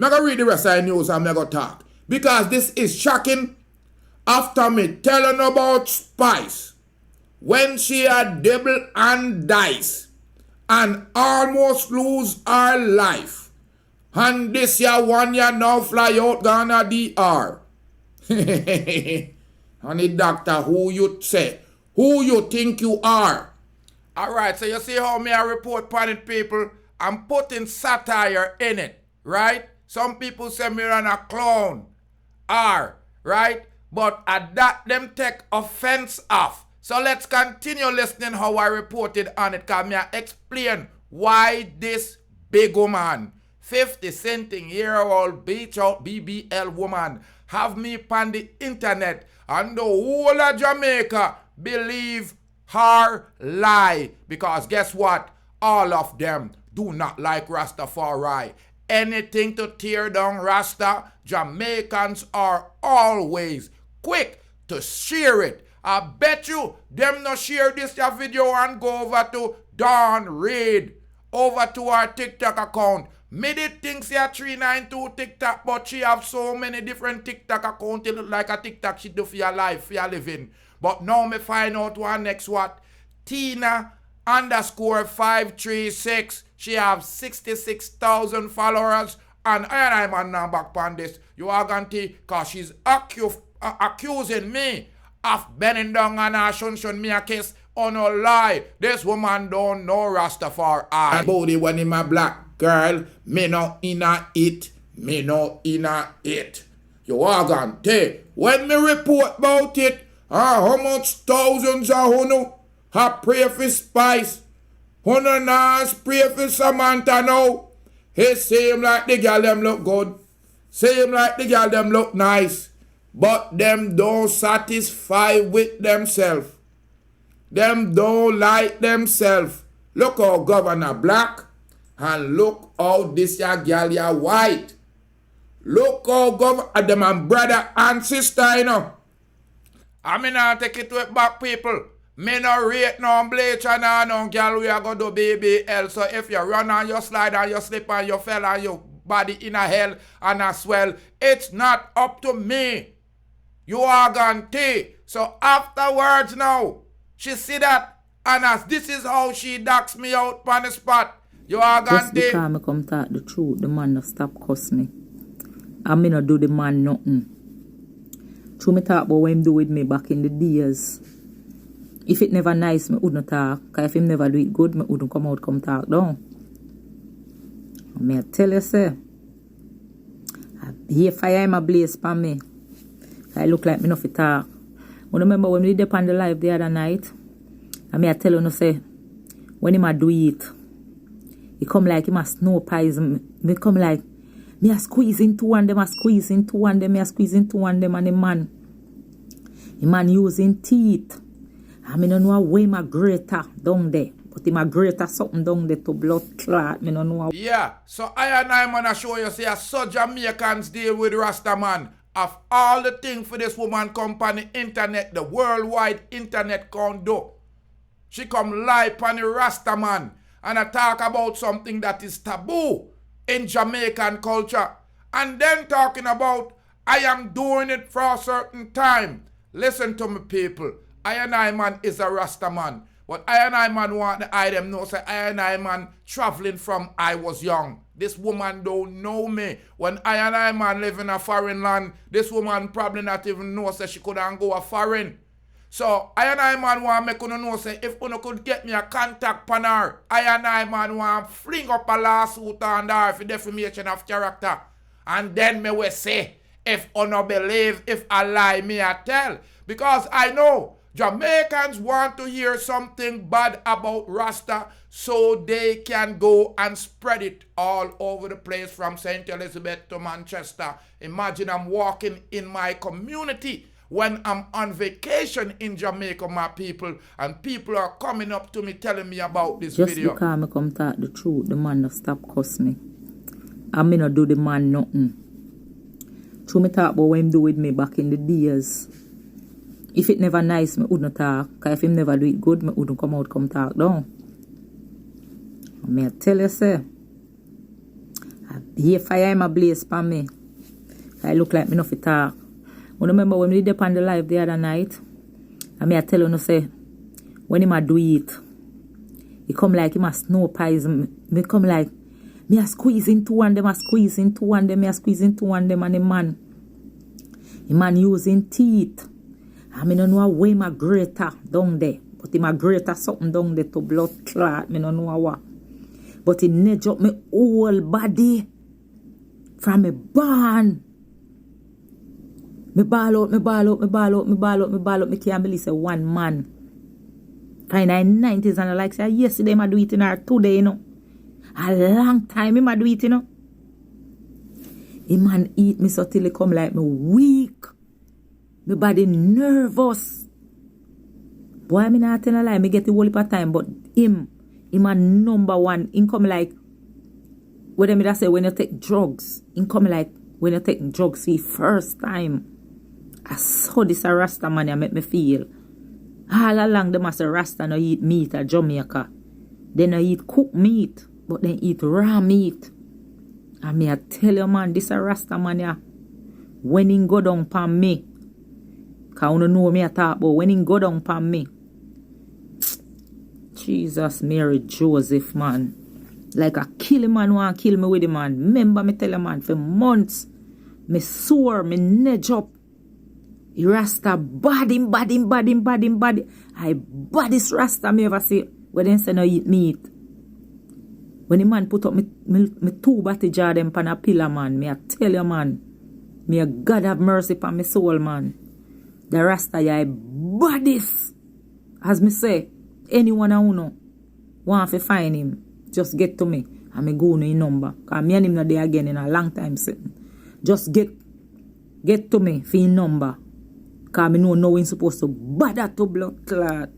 I'm going to read the rest of the news and I'm going to talk. Because this is shocking. After me telling about Spice, when she had devil and dice and almost lose her life. And this year 1 year now fly out Ghana DR. And the doctor, who you say? Who you think you are? Alright, so you see how me I report upon it, people? I'm putting satire in it, right? Some people say me run a clown. Right? But at that, them take offense off. So let's continue listening how I reported on it. Because me I explain why this big woman, 50-something-year-old beach out BBL woman, have me on the internet and the whole of Jamaica believe her lie. Because guess what? All of them do not like Rastafari. Anything to tear down Rasta, Jamaicans are always quick to share it. I bet you them not share this video and go over to Reid, over to our TikTok account. Me did think she had 392 TikTok, but she have so many different TikTok accounts. It look like a TikTok she do for your life, for your living. But now me find out one next what? Tina_536. She have 66,000 followers. And I'm on now back on this. You are going to, because she's accusing me of bending down and I shouldn't me a kiss. Oh no lie. This woman don't know Rastafari. And body when in my black girl, me no inna it. Me no inna it. You are going to, when me report about it, how much thousands of who have pray for Spice. Who no pray for Samantha now. It seem like the girl them look good. Seem like the girl them look nice. But them don't satisfy with themselves. Them don't like themselves. Look how Governor black. And look how this ya girl ya white. Look how Governor them and brother and sister, you know. I mean, I take it to it back, people. Me no rate no bleach and no girl we are going to do BBL. So if you run and you slide and you slip and you fell and your body in a hell and a swell, it's not up to me. You are gone tea. So afterwards now, she see that and as this is how she docks me out on the spot. You are gone tea. Just because I come talk the truth, the man no stop cuss me. I mean no do the man nothing. True me talk about what him do with me back in the days. If it never nice, me wouldn't talk. Because if him never do it good, me wouldn't come out, come talk down. I tell you, sir. Here fire in my blaze for me. I look like me not fit talk. I remember when we did on the live the other night, I tell you, no say, when him a do it, he come like him a snow pies. Me come like, me a squeeze into one, them a squeeze into one, them a squeeze into one, them and the man using teeth. I don't know why my greater down there. But my greater something down there to blood clot. I don't know. Yeah, so I and I man show you say so Jamaicans deal with Rasta man. Of all the things for this woman come on the internet, the worldwide internet can do. She come live on the Rasta man and I talk about something that is taboo in Jamaican culture. And then talking about I am doing it for a certain time. Listen to me, people. I man is a Rasta man. But I man want the I them know say I man traveling from I was young. This woman don't know me. When I man live in a foreign land, this woman probably not even know say she couldn't go a foreign. So I man want make you know say if you could get me a contact pan her, I man want fling up a lawsuit on her for defamation of character. And then me will say if you no believe, if I lie me I tell. Because I know Jamaicans want to hear something bad about Rasta so they can go and spread it all over the place from St. Elizabeth to Manchester. Imagine I'm walking in my community when I'm on vacation in Jamaica, my people, and people are coming up to me telling me about this Just video. Just because I come talk the truth, the man no stop cuss me. I mean no do the man nothing. True me talk about what him do with me back in the days. If it never nice, me wouldn't talk. Because if him never do it good, me wouldn't come out, come talk down. I tell you, sir. Yeah, fire him a blaze for me. I look like me no fit talk. You remember when we did on the live the other night? And me I tell you, say, when him a do it, he come like him a snow pies. Me come like, me a squeeze into one, them a squeeze into one, them me a squeeze into one, them and the man using teeth. I mean, I know way my greater down there. But he my greater something down there to blood clot. Me no know what. But he nedge up my whole body from me barn. Me ball out, me can't believe say one man. Kind of in 90s and I like say, yesterday I do it in her today, you know. A long time I do it, you know. He man eat me so till he come like me weak. My body nervous. Boy, I not tell a lie, me get the whole heap of time, but him a number one. Him come like, what I say, when you take drugs, him come like, when you take drugs the first time. I saw this a Rasta man, I make me feel. All along, them as a Rasta no eat meat at Jamaica. They no eat cooked meat, but they eat raw meat. And me I tell you, man, this a Rasta man, yeah. When he go down pan me, because you know me I talk about, when he go down pan me, Jesus, Mary, Joseph, man. Like a kill man want kill me with the man. Remember me tell you, man, for months, me sore, me nedge up. He Rasta bad him. I baddest Rasta me ever see. When they say no eat meat. When the man put up me two batty jar them pan a pillar, man. Me I tell you, man. May God have mercy upon my soul, man. The Rasta ya baddest. As me say, anyone I know want to find him, just get to me. And me go no number. Because me and him not there again in a long time sitting. Just get to me for his number. Because I know no he's supposed to bother to blood clot.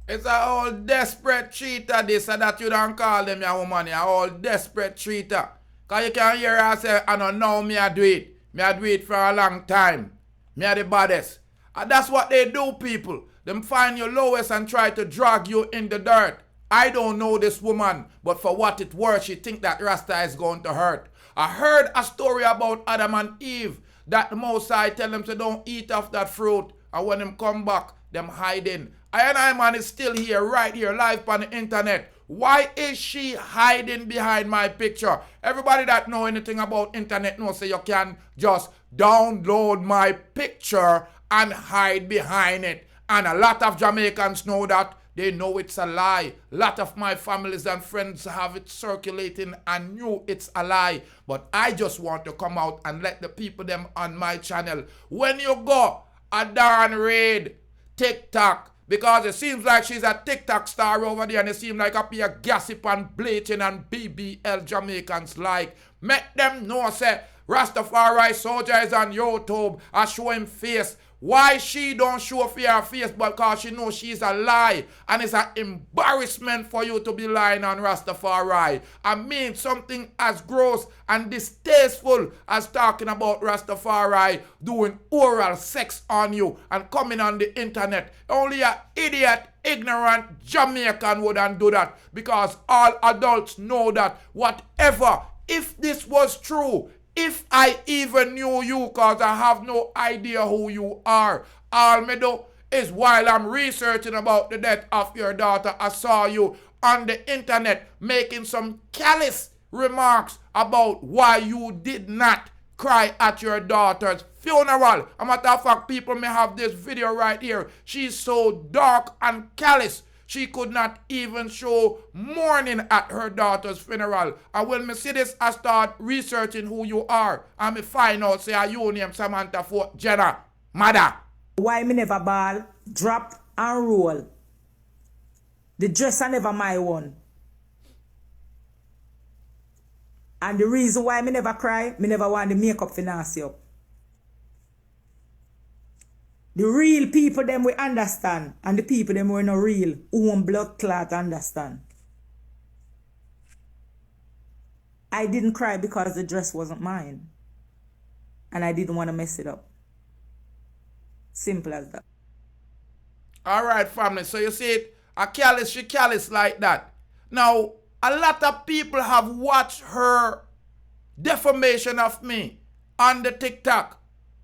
It's a all desperate cheater this and that you don't call them your woman. You're all desperate cheater. Because you can hear her say, I don't know me I do it. Me I do it for a long time. Me are the baddest. And that's what they do, people. Them find your lowest and try to drag you in the dirt. I don't know this woman, but for what it worth, she think that Rasta is going to hurt. I heard a story about Adam and Eve. That the Most High tell them to don't eat off that fruit. And when them come back, them hiding. I man is still here, right here, live on the internet. Why is she hiding behind my picture? Everybody that know anything about internet knows so you can just download my picture and hide behind it. And a lot of Jamaicans know that. They know it's a lie. A lot of my families and friends have it circulating and knew it's a lie. But I just want to come out and let the people them on my channel. When you go a darn Reid TikTok, because it seems like she's a TikTok star over there and it seems like up here gossip and bleaching and BBL Jamaicans like. Make them know say Rastafari soldier is on YouTube. I show him face. Why she don't show her face? Because she knows she's a lie. And it's an embarrassment for you to be lying on Rastafari. I mean something as gross and distasteful as talking about Rastafari doing oral sex on you and coming on the internet. Only an idiot, ignorant Jamaican wouldn't do that. Because all adults know that whatever, if this was true, if I even knew you, because I have no idea who you are, all me do is while I'm researching about the death of your daughter, I saw you on the internet making some callous remarks about why you did not cry at your daughter's funeral. A matter of fact, people may have this video right here. She's so dark and callous. She could not even show mourning at her daughter's funeral. And when me see this, I start researching who you are. And me find out, say, are you named Samantha 4thgenna? Mother. Why me never ball, drop and roll? The dress are never my one. And the reason why me never cry, me never want the makeup finance up. The real people them we understand, and the people them who are not real, who want blood clot understand. I didn't cry because the dress wasn't mine. And I didn't want to mess it up. Simple as that. All right, family. So you see it, she callous like that. Now, a lot of people have watched her defamation of me on the TikTok.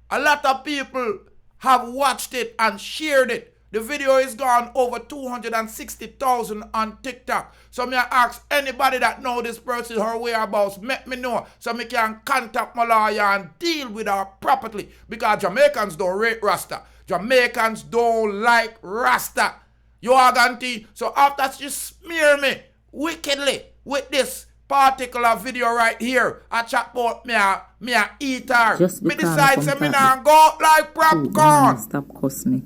A lot of people have watched it and shared it. The video is gone over 260,000 on TikTok. So me ask anybody that know this person, her whereabouts, let me know so me can contact my lawyer and deal with her properly. Because Jamaicans don't rate Rasta. Jamaicans don't like Rasta. You arganty. So after she smear me wickedly with this particular video right here, I chat about me a eat her. Me decide say me nah go out like popcorn. Stop cuss me.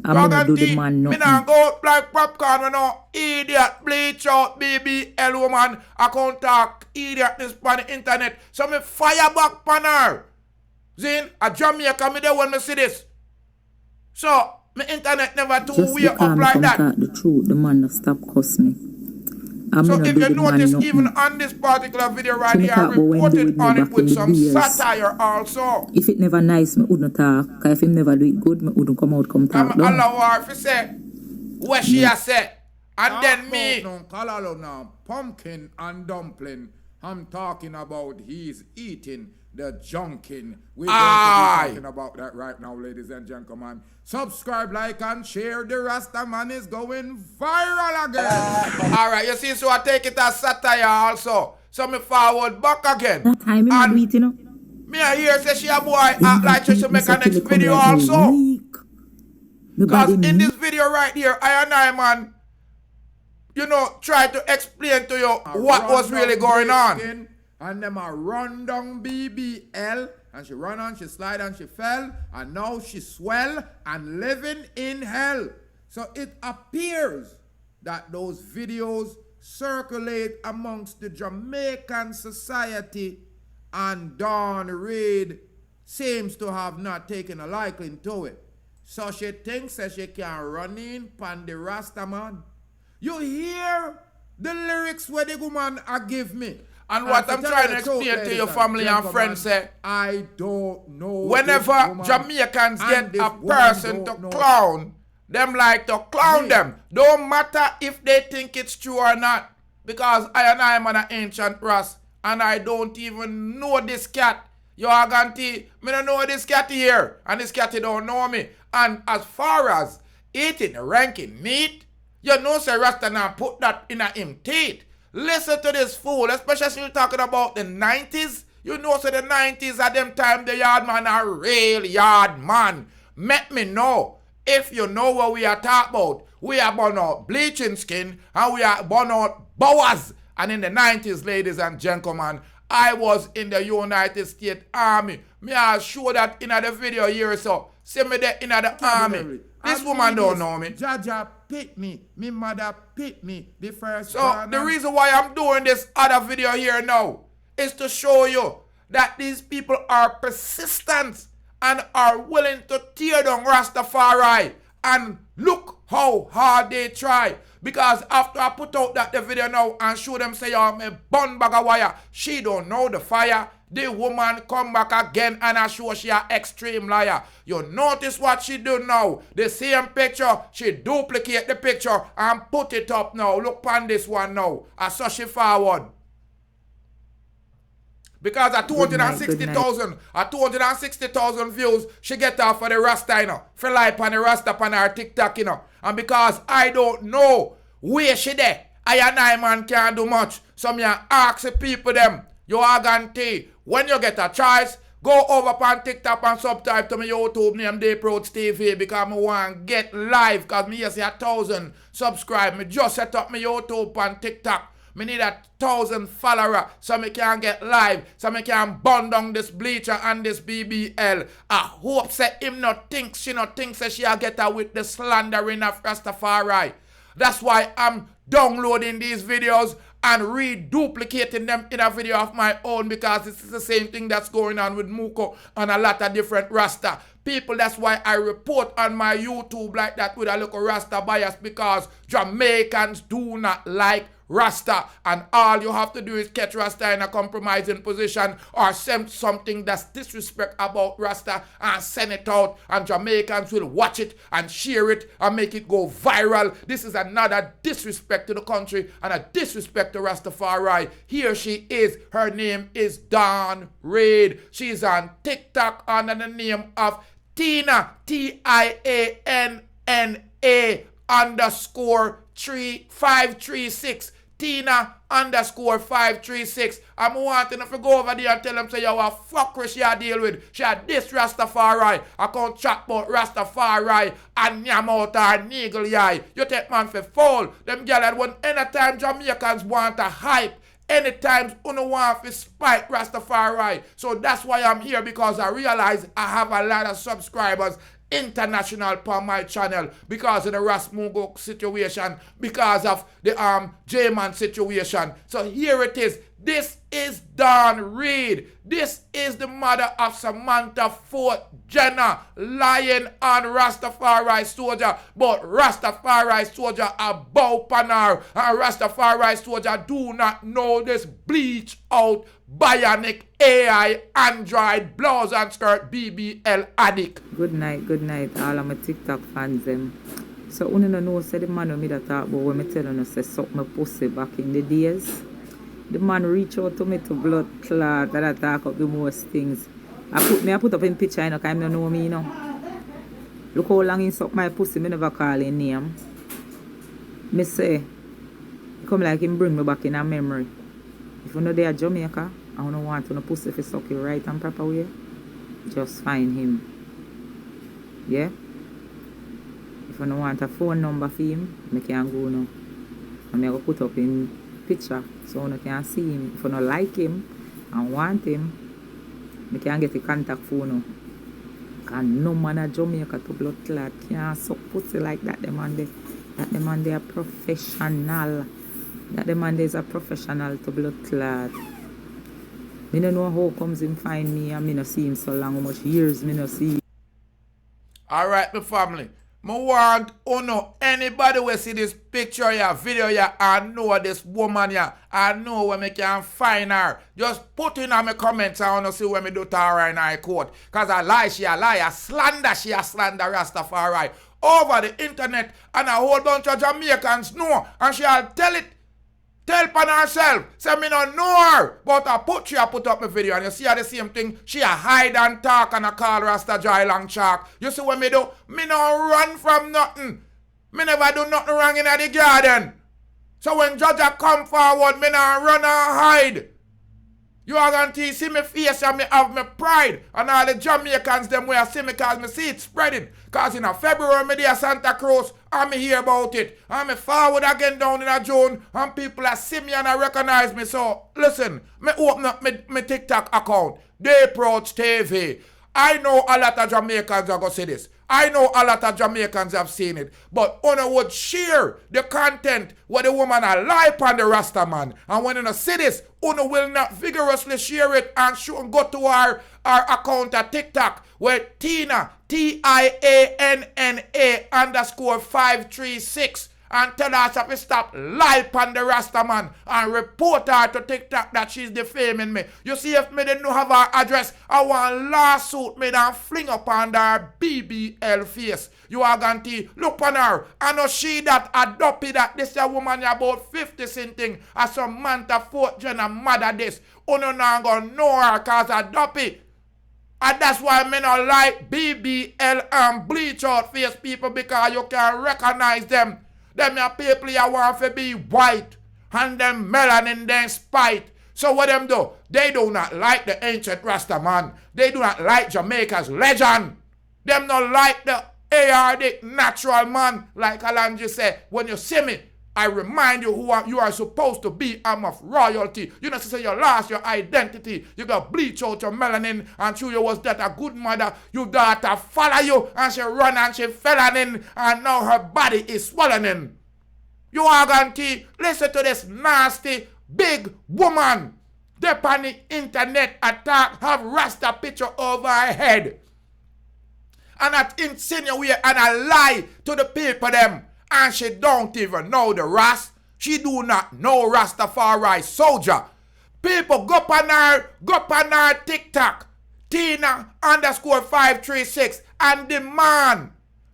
I'm gonna do the man nothing. Me nah go out like popcorn when no idiot bleach out BBL woman. I can't talk idiotness on the internet. So me fire back on her. Zin, a Jamaica me there when me see this. So my internet never too way up like that. Talk the truth, the man no stop cuss me. So if you notice, even on this particular video right here, I reported on it with some satire also. If it never nice, me wouldn't talk. Cause if him never do it good, me wouldn't come talk. I'm allow her if you say what she has said. And then me. Now, pumpkin and dumpling. I'm talking about he's eating the junkin. We're going to be talking about that right now, ladies and gentlemen. Subscribe, like, and share. The Rasta man is going viral again. Alright, you see, so I take it as satire also. So me forward back again. That time I do it, you know. Me I hear say she a boy act like she should make a next video also. Because in this video right here, I and I, man, you know, try to explain to you what was really going on. And them a run down BBL. And she run on, she slide and she fell. And now she swell and living in hell. So it appears that those videos circulate amongst the Jamaican society. And Dawn Reid seems to have not taken a liking to it. So she thinks that she can run in pan the Rasta man. You hear the lyrics where the woman a give me. And what I'm trying to explain to your family and friends say, I don't know. Whenever Jamaicans get a person to clown, them like to clown them. Don't matter if they think it's true or not. Because I am an ancient Ras, and I don't even know this cat. You are going to, me don't know this cat here, and this cat don't know me. And as far as eating ranking meat, you know say Rasta now put that in him teeth. Listen to this fool, especially when you're talking about the 90s. You know, so the 90s at them time, the yard man a real yard man. Let me know if you know what we are talking about. We are born out bleaching skin and we are born out boas. And in the 90s, ladies and gentlemen, I was in the United States Army. Me I show that in the video here so. See me there in the army. This woman don't know me. Jaja picked me. Me mother picked me. The first So the reason why I'm doing this other video here now is to show you that these people are persistent and are willing to tear down Rastafari. And look how hard they try. Because after I put out the video now and show them say, oh, me bun bag of wire, she don't know the fire. The woman come back again and I show she an extreme liar. You notice what she do now? The same picture, she duplicate the picture and put it up now. Look on this one now. I saw she forward. Because at 260,000 views, she get off for the Rasta, you know. For life on the Rasta on her TikTok, you know. And because I don't know where she there, I and I man can't do much. So me ask the people them, you are guarantee, when you get a choice, go over on TikTok and subscribe to my YouTube name Dayproads TV because I want to get live because me see 1,000 subscribe. Me just set up my YouTube on TikTok. Me need 1,000 follower so me can get live, so me can burn down this bleacher and this BBL. I hope say him not think, she not think say she'll get her with the slandering of Rastafari. That's why I'm downloading these videos and reduplicating them in a video of my own because this is the same thing that's going on with Muko and a lot of different Rasta people. That's why I report on my YouTube like that with a little Rasta bias because Jamaicans do not like Rasta, and all you have to do is catch Rasta in a compromising position or send something that's disrespect about Rasta and send it out, and Jamaicans will watch it and share it and make it go viral. This is another disrespect to the country and a disrespect to Rastafari. Here she is. Her name is Dawn Reid. She's on TikTok under the name of Tina, TIANNA underscore 3536. Tina underscore 536. I'm wanting to go over there and tell them say you a fucker she a deal with. She a this Rastafari. I can't chat about Rastafari and yam out her niggle eye. You take man for fool. Them gyal when anytime Jamaicans want to hype, anytime uno want to spite Rastafari. So that's why I'm here, because I realize I have a lot of subscribers international upon my channel because of the Rasmungo situation, because of the J-Man situation. So here it is. This is Dawn Reid. This is the mother of Samantha 4thgenna lying on Rastafari soldier. But Rastafari soldier are bow upon her. And Rastafari soldier do not know this bleach out bionic AI Android blouse and skirt BBL addict. Good night, all of my TikTok fans them. So you don't know, say the man with me that talk about when me tell you say suck my pussy back in the days. The man reach out to me to blood clot and I talk up the most things. I put up in picture, you know, because I don't know me, you know. Look how long he suck my pussy, me never call his name. Me say, come like him bring me back in a memory. If you know they are Jamaica, I don't want to pussy if you suck you right and proper way, just find him. Yeah? If you don't want a phone number for him, I can go now. And I go put up in picture so you can see him. If you don't like him and want him, I can get a contact phone now. Because no man at Jamaica to blood clot can't suck pussy like that. The man they are professional. That the man is a professional to blood clot. I don't know how comes him find me and I don't see him so long, how much years I don't see him. Alright, my family. I want to know anybody will see this picture here, video here, and know this woman here, and know where I can find her. Just put in my comments and I want to see where I do to her in her court. Because I lie, she a lie, I slander, she a slander Rastafari over the internet, and a whole bunch of Jamaicans know, and she'll tell upon herself, say me not know her, but I put up my video and you see her the same thing, she a hide and talk and I call Rasta Joy Long Chalk. You see what me do? Me not run from nothing. Me never do nothing wrong in the garden. So when judge come forward, me not run and hide. You are going to see me face and me have my pride. And all the Jamaicans them where see me because me see it spreading. Because in a February me there Santa Cruz and me hear about it. And me forward again down in a June and people are see me and I recognize me. So listen, me open up my TikTok account. They approach TV. I know a lot of Jamaicans are going to see this. I know a lot of Jamaicans have seen it. But Una would share the content where the woman a lie upon the Rasta man. And when you see this, Una will not vigorously share it and go to our account at TikTok where Tina, TIANNA underscore 536 and tell her to stop lie upon the Rasta man and report her to TikTok that she's defaming me. You see, if me didn't have her address, I want lawsuit me and fling upon her BBL face. You are going to look on her. I know she that adopted that this a woman about 50 something as Samantha 4thgenna mother this. Uno not gonna know her cause adopted. And that's why me not like BBL and bleach out face people because you can recognize them. Them your people you want to be white and them melanin then spite. So what them do? They do not like the ancient Rasta man. They do not like Jamaica's legend. Them not like the ARD natural man. Like Alanji said, when you see me, I remind you who you are supposed to be. I'm of royalty. You know, say you lost your identity. You got bleach out your melanin and you was that a good mother. Your daughter follow you and she run and she fell in and now her body is swollen in. You are going to listen to this nasty big woman. They on the internet attack, have Rasta picture over her head. And that insinuate and a lie to the people them. And she don't even know the Ras. She do not know Rastafari soldier. People go on her TikTok, Tina_536, and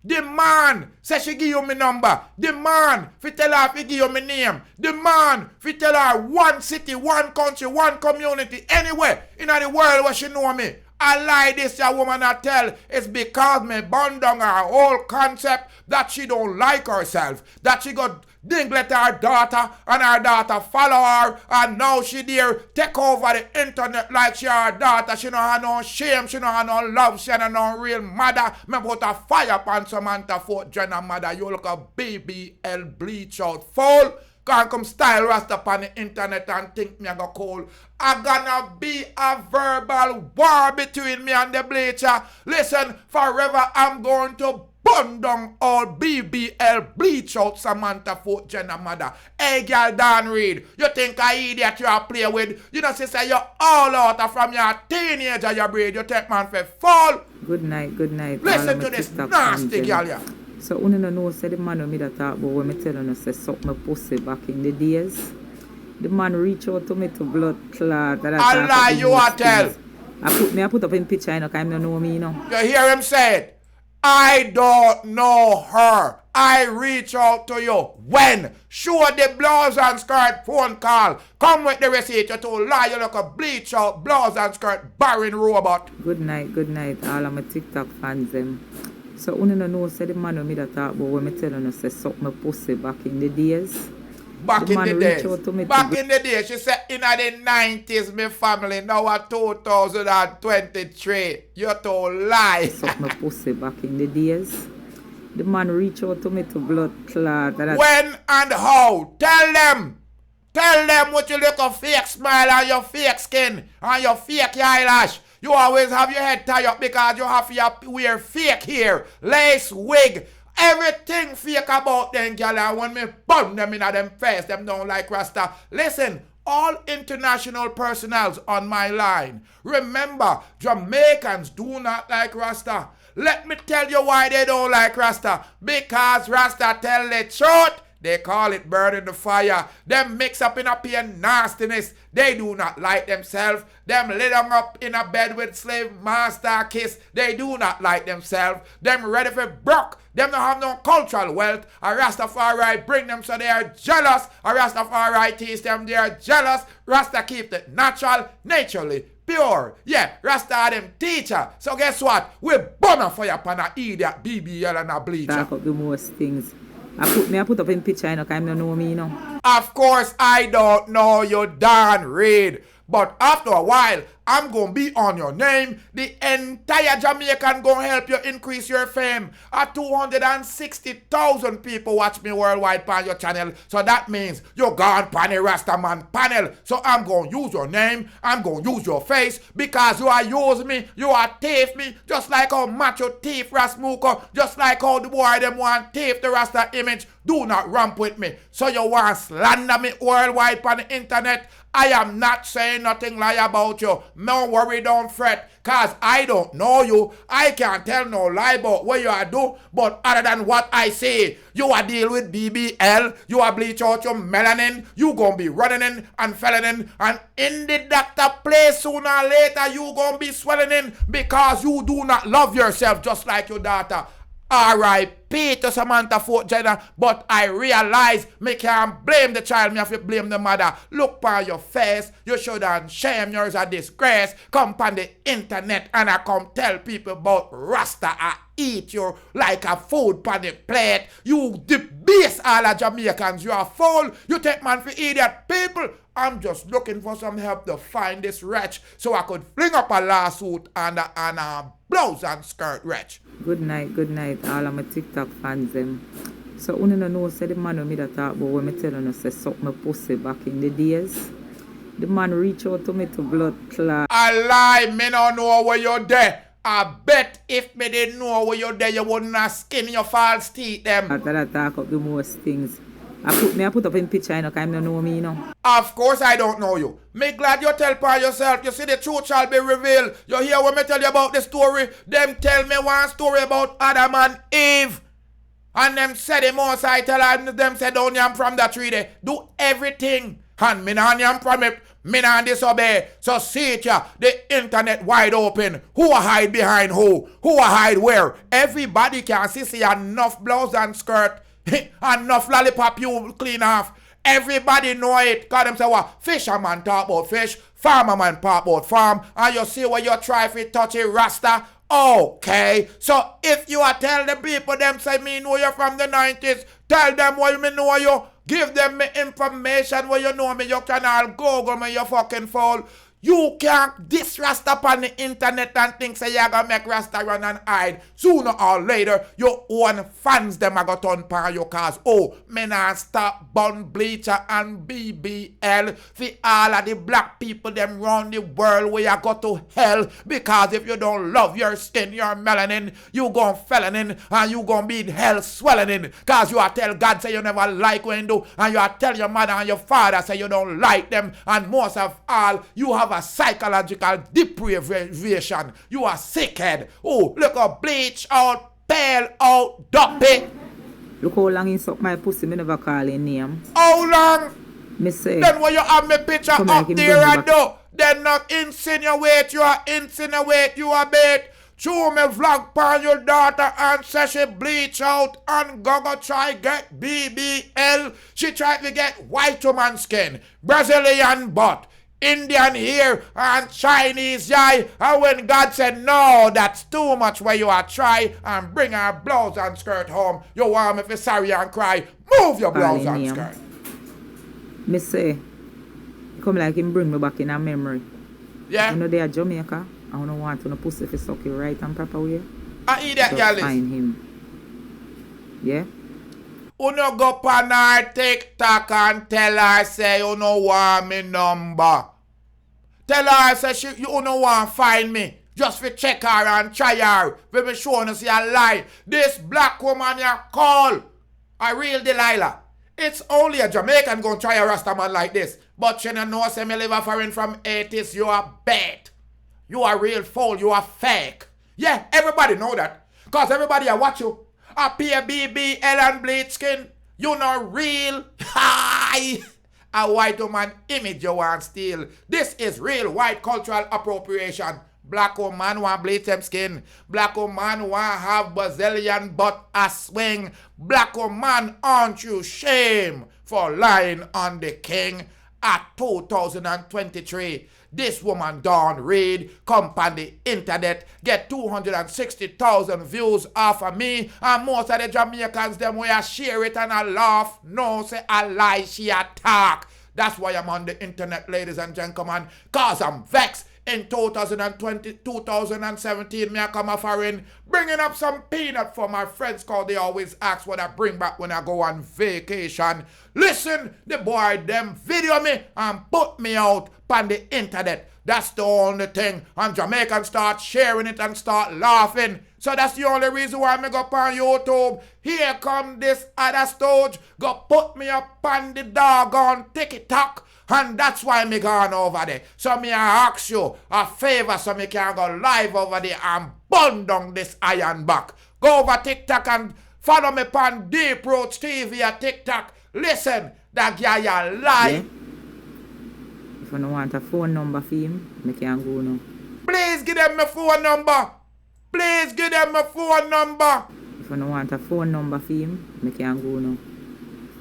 demand, say she give you my number. Demand, fi tell her fi give you my name. Demand, fi tell her one city, one country, one community, anywhere in the world where she know me. I lie this a woman I tell. It's because me burn down her whole concept that she don't like herself. That she got dinglet her daughter and her daughter follow her and now she dare take over the internet like she her daughter. She don't have no shame, she don't have no love, she don't no real mother. Me put a fire upon Samantha 4thgenna mother. You look a BBL bleach out fool. Can't come style Rasta upon the internet and think me I go cold. I gonna be a verbal war between me and the bleacher. Listen, forever I'm going to burn down all BBL bleach out Samantha 4thgenna mother. Hey girl Dan Reid, you think I idiot you are play with? You know sister you all out from your teenager your breed. You take man for fall. Good night. Listen to this nasty girl yeah. So, you don't know, say the man who me that talk about when me telling you, say, suck my pussy back in the days. The man reach out to me to blood clot. I lie you are tell. I put up in picture, you know, because I don't know me, you know. You hear him say it? I don't know her. I reach out to you. When? Show the blouse and skirt phone call. Come with the receipt. You too lie. You look a bleach out blouse and skirt barren robot. Good night. All of my TikTok fans, them. So, you don't know, say the man who me that talk about when me telling you, say, suck my pussy back in the days. Back in the days. Back in the days. She said, in the 90s, my family, now at 2023. You too lie. Suck my pussy back in the days. The man reach out to me to blood clot. When and how? Tell them with your little fake smile and your fake skin and your fake eyelash. You always have your head tied up because you have to wear fake hair, lace, wig, everything fake about them, girl. And when me burn them in them face, them don't like Rasta. Listen, all international personnels on my line. Remember, Jamaicans do not like Rasta. Let me tell you why they don't like Rasta. Because Rasta tell the truth. They call it burning the fire. Them mix up in a pure nastiness. They do not like themselves. Them lay them up in a bed with slave master kiss. They do not like themselves. Them ready for broke. Them don't have no cultural wealth. A Rastafari bring them so they are jealous. A Rastafari teach them they are jealous. Rasta keep it natural, naturally. Pure. Yeah, Rasta are them teacher. So guess what? We burn a fire upon a idiot BBL and a bleacher. Talk up the most things. I put up in picture, you know, because I don't know me, you know. Of course, I don't know you, Dan Reid. But after a while, I'm going to be on your name. The entire Jamaican going to help you increase your fame. 260,000 people watch me worldwide on your channel. So that means you're gone on a Rastaman panel. So I'm going to use your name. I'm going to use your face. Because you are using me. You are thief me. Just like how macho thief Rasmuko. Just like how the boy them want thief the Rasta image. Do not ramp with me. So you want slander me worldwide on the internet. I am not saying nothing lie about you. No worry, don't fret. Cause I don't know you. I can't tell no lie about what you are do. But other than what I say, you are deal with BBL. You are bleach out your melanin. You gonna be running in and felling in. And in the doctor place sooner or later, you gonna be swelling in. Because you do not love yourself just like your daughter. R.I.P. to Samantha 4thgenna, but I realize me can't blame the child, me have to blame the mother. Look by your face, you shouldn't shame, yours a disgrace. Come on the internet and I come tell people about Rasta. I eat you like a food on the plate. You debase all of Jamaicans, you are fool. You take man for idiot people. I'm just looking for some help to find this wretch so I could fling up a lawsuit and a blouse and skirt wretch. Good night, all of my TikTok fans, them. So, you don't know, say the man who me that talk about when me telling you, say, suck my pussy back in the days. The man reach out to me to blood clot. I lie, me don't know where you're there. I bet if me didn't know where you're there, you wouldn't have skin your false teeth, them. That talk up the most things. I put up in picture, you know, because I don't know me, you know. Of course I don't know you. Me glad you tell by yourself. You see the truth shall be revealed. You hear when me tell you about the story? Them tell me one story about Adam and Eve. And them say the most I tell them say don't yam from the tree there. Do everything. And me not yam from it. Me not disobey. So see it ya. The internet wide open. Who a hide behind who? Who a hide where? Everybody can see enough blouse and skirt. Enough lollipop you clean off. Everybody know it. Cause them say what? Fisherman talk about fish. Farmer man talk about farm. And you see what you try if you touch it Rasta. Okay, so if you are tell the people them say me know you from the 90s, tell them why me know you, give them me information where you know me, you can all Google me, you fucking fool. You can't diss Rasta on the internet and think say you're gonna make Rasta run and hide. Sooner or later, your own fans them are gonna turn pan your cause. Oh, me nah stop Bun Bleacher and BBL for all of the black people them round the world where you go to hell. Because if you don't love your skin, your melanin, you gon' felon and you gon' be in hell swelling in. Cause you are tell God say you never like when you do, and you are tell your mother and your father say you don't like them, and most of all, you have a psychological deprivation. You are sickhead. Oh, look at bleach out, pale out, dumpy. Look how long he suck my pussy, me never call his name. How long? Me say. Then when you have me picture up there and do, then not insinuate, you are bait. Show me vlog pan your daughter and say she bleach out and go try get BBL. She tried to get white woman skin, Brazilian butt, Indian hair and Chinese eye. And when God said, no, that's too much where you are try and bring her blouse and skirt home, you want me for sorry and cry. Move your blouse and skirt. Me say, come like him bring me back in a memory. Yeah. You know they are Jamaica. I don't want to pussy if suck you right and proper way. I eat that, just find him. Yeah? You no go pan her TikTok and tell her say you no want me number. Tell her say you no want find me. Just for check her and try her. When me show you see a lie. This black woman you call a real Delilah. It's only a Jamaican gonna try a Rasta man like this. But you know say me live a foreign from 80s. You are bad. You are real fool. You are fake. Yeah, everybody know that. Cause everybody I watch you. Appear BBL and bleach skin. You know real. Hi. A white woman image you want steal. This is real white cultural appropriation. Black woman want bleach them skin. Black woman want have Brazilian butt a swing. Black woman, aren't you shame for lying on the king? At 2023, this woman Dawn Reid come on the internet, get 260,000 views off of me, and most of the Jamaicans them will share it and I laugh. No, say a lie, she attack. That's why I'm on the internet, ladies and gentlemen, cause I'm vexed. In 2020, 2017, me I come a foreign, bringing up some peanut for my friends, cause they always ask what I bring back when I go on vacation. Listen, the boy them video me and put me out on the internet. That's the only thing. And Jamaicans start sharing it and start laughing. So that's the only reason why me go up on YouTube. Here come this other stooge, go put me up on the doggone TikTok. And that's why me gone over there. So me I ask you a favor so me can go live over there and burn down this iron back. Go over TikTok and follow me on Deep Roots TV at TikTok. Listen, that guy a lie. Yeah. If you don't want a phone number for him, me can go now. Please give them my phone number. Please give them my phone number. If you don't want a phone number for him, me can go now.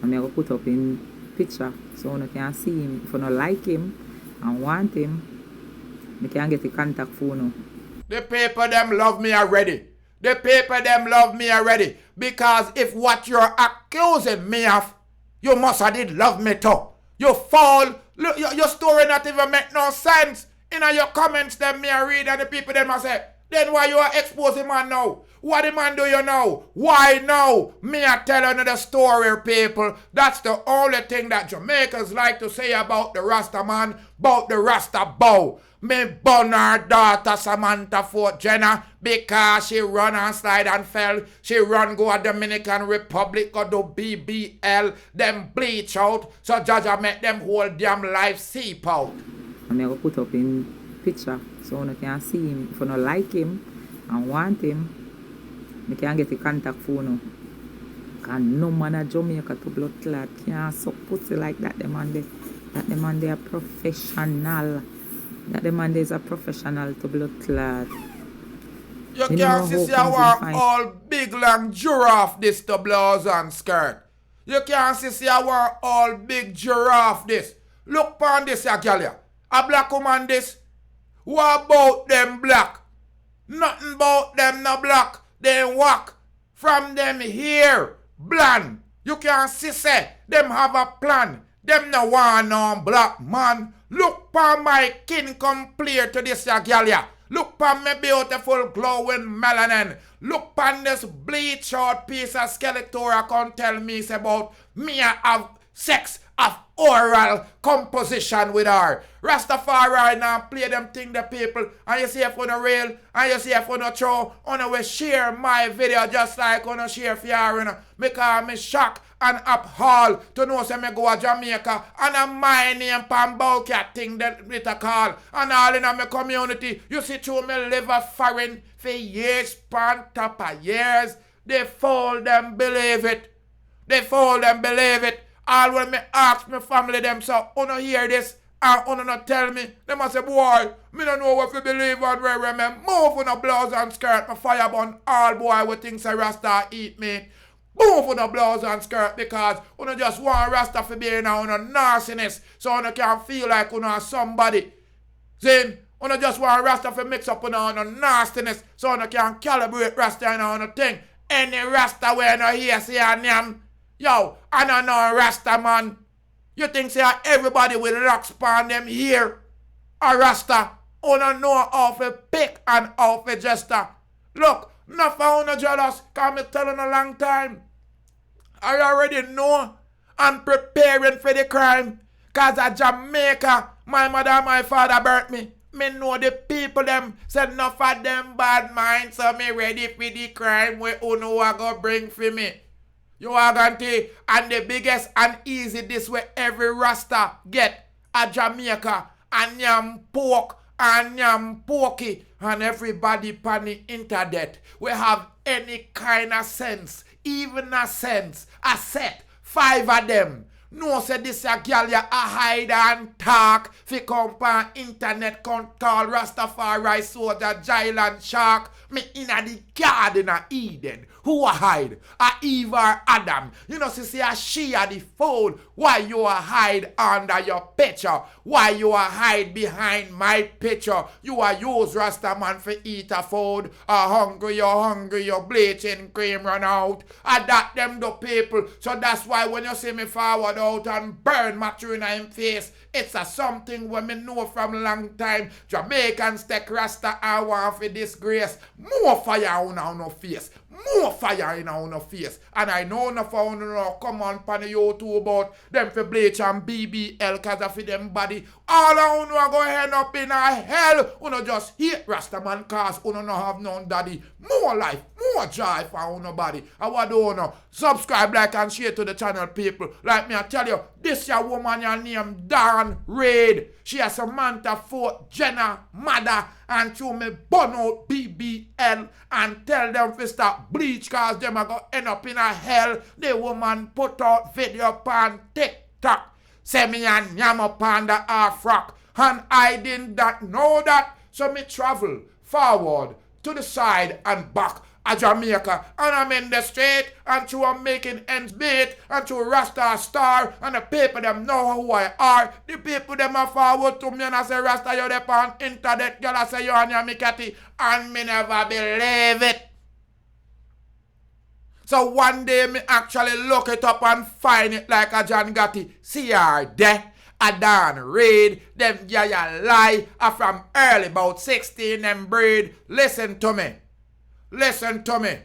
And I will put up in picture so you can see him. If you don't like him and want him, you can get the contact phone. The people them love me already. The people them love me already. Because if what you're accusing me of, you must have did love me too. You fall. Look, your story not even make no sense. In your comments them me I read and the people them must say, then why you are exposing man now? What the man do you know? Why now? Me I tell another story, people. That's the only thing that Jamaicans like to say about the Rasta man, about the Rasta bow. Me burn her daughter Samantha 4thgenna because she run and slide and fell. She run go a Dominican Republic, go do BBL, them bleach out. So Jaja make them whole damn life seep out. And I will put up in picture so you can see him. If you don't like him and want him, you can get the contact phone. And no man at Jamaica to blood clot can't suck pussy like that. The man they are professional. That the man is a professional to blood clot. You can't see I want all big long giraffe this to blouse and skirt. You can't see I want all big giraffe this. Look upon this ya girl ya. A black woman this. What about them black? Nothing about them no black. They walk from them here. Bland. You can't see say them have a plan. Them no want no black man. Look upon my kin complete to this ya girl ya. Look upon my beautiful glowing melanin. Look upon this bleach out piece of skeletora can tell me about me have sex of oral composition with her. Rastafari now play them thing the people. And you see if on a real, and you see if on a true, on will share my video just like on a share for you. Because me shock and appalled to know say me go to Jamaica and a my name pan bowcat thing that it a call. And all in my community, you see through me live a foreign for years, pan top of years. They fold them believe it. They fold them believe it. All when me ask my family them, so uno hear this and uno not tell me, they must say, boy, me don't know what to believe on where me move on a blouse and skirt, my fire burn all boy with things a Rasta eat me. Move on a blouse and skirt because uno just want Rasta to be in a nastiness so uno can feel like uno is somebody. Then uno just want Rasta to mix up on a nastiness so uno can calibrate Rasta in a thing. Any Rasta where no here say a name. Yo, I don't know Rasta man. You think say everybody will locks upon them here? A Rasta. You don't know how to pick and how to jester. Look, not for you jealous, cause me telling a long time. I already know I'm preparing for the crime. Cause at Jamaica, my mother and my father birthed me. Me know the people them said enough of them bad minds, so me ready for the crime where uno are gonna bring for me. You are going to, and the biggest and easy this way every Rasta get at Jamaica, and yam pork, and yam porky, and everybody on the internet. We have any kind of sense, even a sense, a set, 5 of them. No say this a girl ya a hide and talk, fi come on internet con call Rastafari soldier, Jailand shark, me inna the garden of Eden. Who a hide? A Eve or Adam? You know, see a she a the fool. Why you a hide under your picture? Why you a hide behind my picture? You a use Rasta man for eat a food. You're hungry, your bleaching cream run out. A that them the people. So that's why when you see me forward out and burn my tree in him face, it's a something when me know from long time. Jamaicans take Rasta and want for disgrace. More fire on no face. More fire in our face. And I know enough of you come on pan YouTube about them for bleach and BBL cause of them body. All of you are going to end up in a hell. You just hate Rastaman cause you no have no daddy. More life, more joy for you body. I want to know. Subscribe, like and share to the channel people. Like me I tell you, this your woman your name Reid. She has Samantha 4thgenna mother and to me burn out BBL and tell them to stop bleach cause them are going to end up in a hell. The woman put out video on TikTok. Say me and yam up on the half rock. And I did not know that. So me travel forward to the side and back at Jamaica. And I'm in the street and to I'm making ends meet and to Rasta star and the people them know who I are. The people them are forward to me and I say Rasta you there on internet. Girl I say you and your me catty and me never believe it. So one day me actually look it up and find it like a John Gotti. See her there. A Reid, them yeah lie are from early about 16 them breed. Listen to me. Listen to me.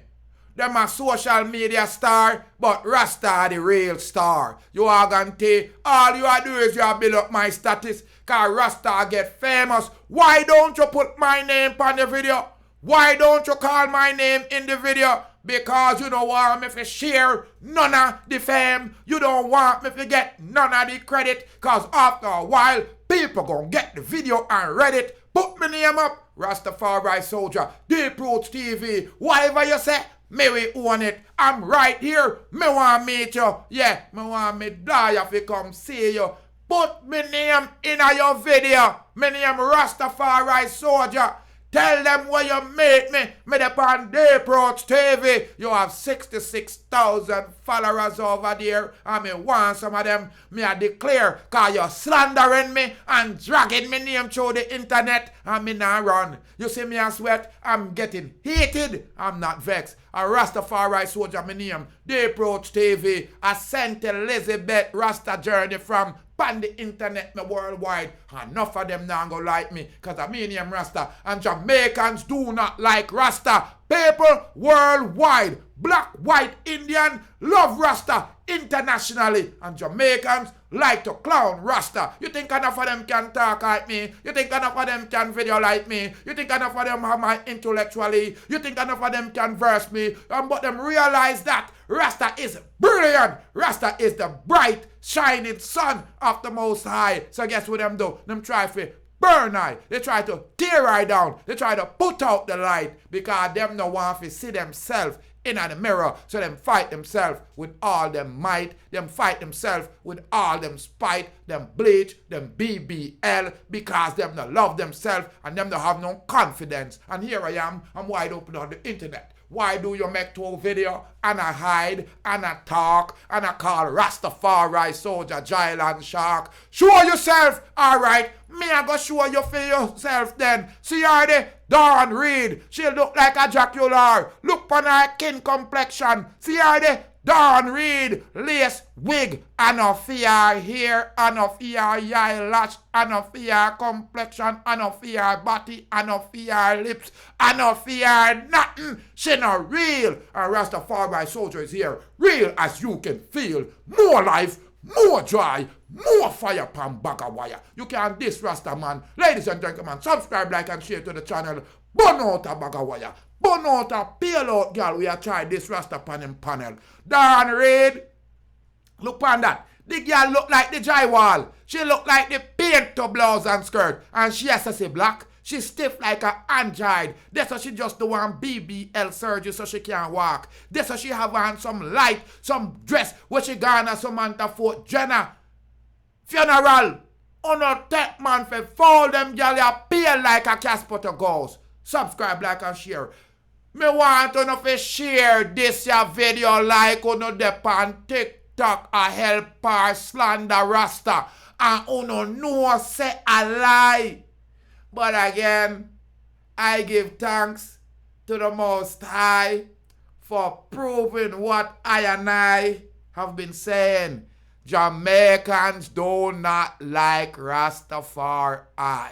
Them a social media star, but Rasta the real star. You are going to all you are do is you build up my status. Cause Rasta get famous. Why don't you put my name on the video? Why don't you call my name in the video? Because you don't want me to share none of the fame. You don't want me to get none of the credit. Because after a while, people gonna get the video and read it. Put my name up. Rastafari Soldier, Deep Roots TV, whatever you say, Me we own it. I'm right here. Me want meet you. Yeah, me want me die if you come see you. Put me name in your video. Me name Rastafari Soldier. Tell them where you meet me. Me up on Approach TV. You have 66,000 followers over there. And me want some of them. Me I declare. Cause you're slandering me and dragging me name through the internet. And me not run. You see me I sweat. I'm getting heated. I'm not vexed. A Rastafari Soldier me name. Approach TV. I sent Elizabeth Rasta journey from on the internet me worldwide. Enough of them now go like me. Cause I mean I'm Rasta. And Jamaicans do not like Rasta. People worldwide, black, white, Indian, love Rasta internationally. And Jamaicans like to clown Rasta. You think enough of them can talk like me? You think enough of them can video like me? You think enough of them have my intellectually? You think enough of them can verse me? But them realize that Rasta is brilliant. Rasta is the bright, shining sun of the Most High. So guess what them do? Them try to burn I. They try to tear I down. They try to put out the light because them no want to see themselves in the mirror. So them fight themselves with all them might. Them fight themselves with all them spite. Them bleach. Them BBL. Because them no love themselves and them no have no confidence. And here I am. I'm wide open on the internet. Why do you make 2 video and I hide and I talk and I call Rastafari Soldier Giant Shark? Show yourself, alright. Me I go show you for yourself then. See her there, Dawn Reid. She look like a Dracula. Look on her kin complexion. See her there, Dawn Reid. Lace wig and a fear hair and a fear eyelash and a fear complexion and a fear body and a fear lips and a fear nothing. She not real. And Rastafari Soldier is here. Real as you can feel. More life, more joy, more fire pan bag of wire. You can't diss Rasta man. Ladies and gentlemen, subscribe, like and share to the channel. Burn out a bag of wire. Burn out a peel out girl. We are trying this Rasta pan panel. Dawn Reid. Look on that. The girl look like the drywall. She look like the paint to blouse and skirt. And she has to say black. She stiff like an android. That's why she just do one BBL surgery so she can't walk. That's why she have on some light, some dress where she gone as Samantha 4thgenna funeral. On a tech man for fold them girl appear like a Casper to ghost. Subscribe, like and share. Me want to know if share this your video like uno dep on TikTok a help her slander Rasta. And uno know say a lie. But again, I give thanks to the Most High for proving what I and I have been saying. Jamaicans do not like Rastafari.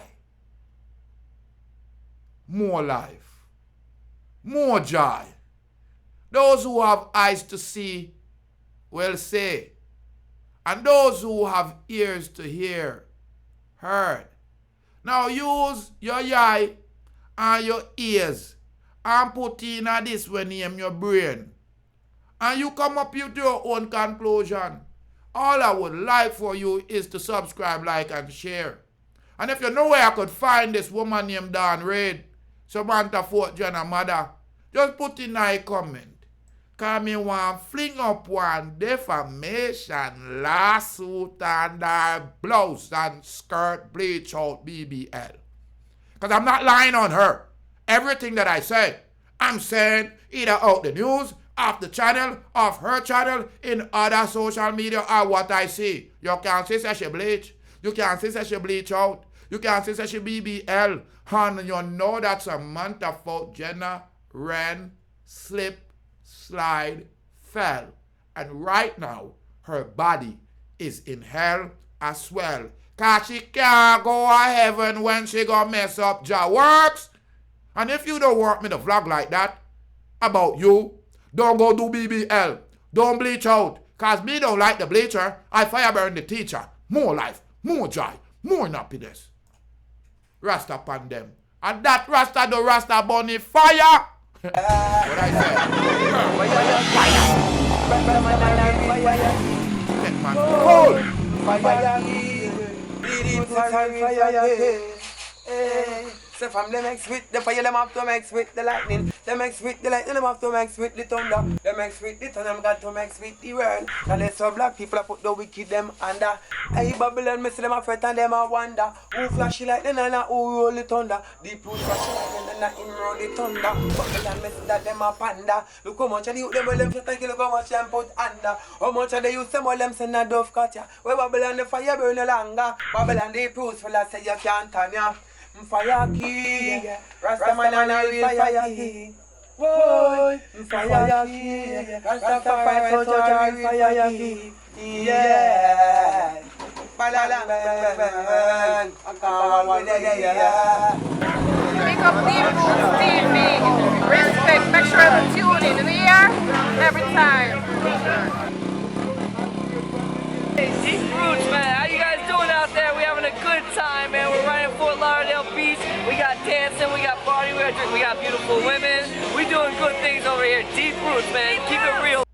More life, more joy. Those who have eyes to see will see. And those who have ears to hear, heard. Now use your eye and your ears and put in this when name your brain. And you come up with your own conclusion. All I would like for you is to subscribe, like, and share. And if you know where I could find this woman named Dawn Reid, Samantha 4thgenna mother, just put in a comment. Cause me want fling up one defamation lawsuit and blouse and skirt bleach out BBL. Cause I'm not lying on her. Everything that I said, I'm saying either out the news, off the channel, off her channel, in other social media, or what I see. You can't say she bleach. You can't say she bleach out. You can't say she BBL. And you know that Samantha 4thgenna ran, slipped, slide, fell. And right now, her body is in hell as well. Cause she can't go to heaven when she go mess up your works. And if you don't want me to vlog like that about you, don't go do BBL. Don't bleach out. Cause me don't like the bleacher. I fire burn the teacher. More life, more joy, more happiness. Rasta upon them. And that Rasta do Rasta bunny fire. What I said? Fire. Fire. Fire. So from them mix with the fire, them have to mix with the lightning. Them mix with the lightning, them have to mix with the thunder. Them mix with the thunder, them got to mix with the world. And there's some black people that put the wicked them under. Hey Babylon, me see them a fret and them a wonder. Who flashy lightning and who roll the thunder? Deep root flashy lightning and him roll the thunder. Babylon, me see that them a panda. Look how much of the youth them well them fret and kill, look how much them put under. How much of the youth them well them send a dove cut ya. Where Babylon the fire burn no longer. Babylon the proofs full of say you can't turn ya. Fire king, Rasta man and a real fire king. Boy, fire king, Rasta fire soldier, real fire king. Yeah, balalang bang, Pick up Deep Roots TV. Respect, make sure to tune in the year, every time. Hey, Deep Roots, man. How you guys doing out there? We're having a good time, man. We're right in Fort Lauderdale Beach. We got dancing, we got party, we got beautiful women. We're doing good things over here. Deep Roots, man. Keep it real.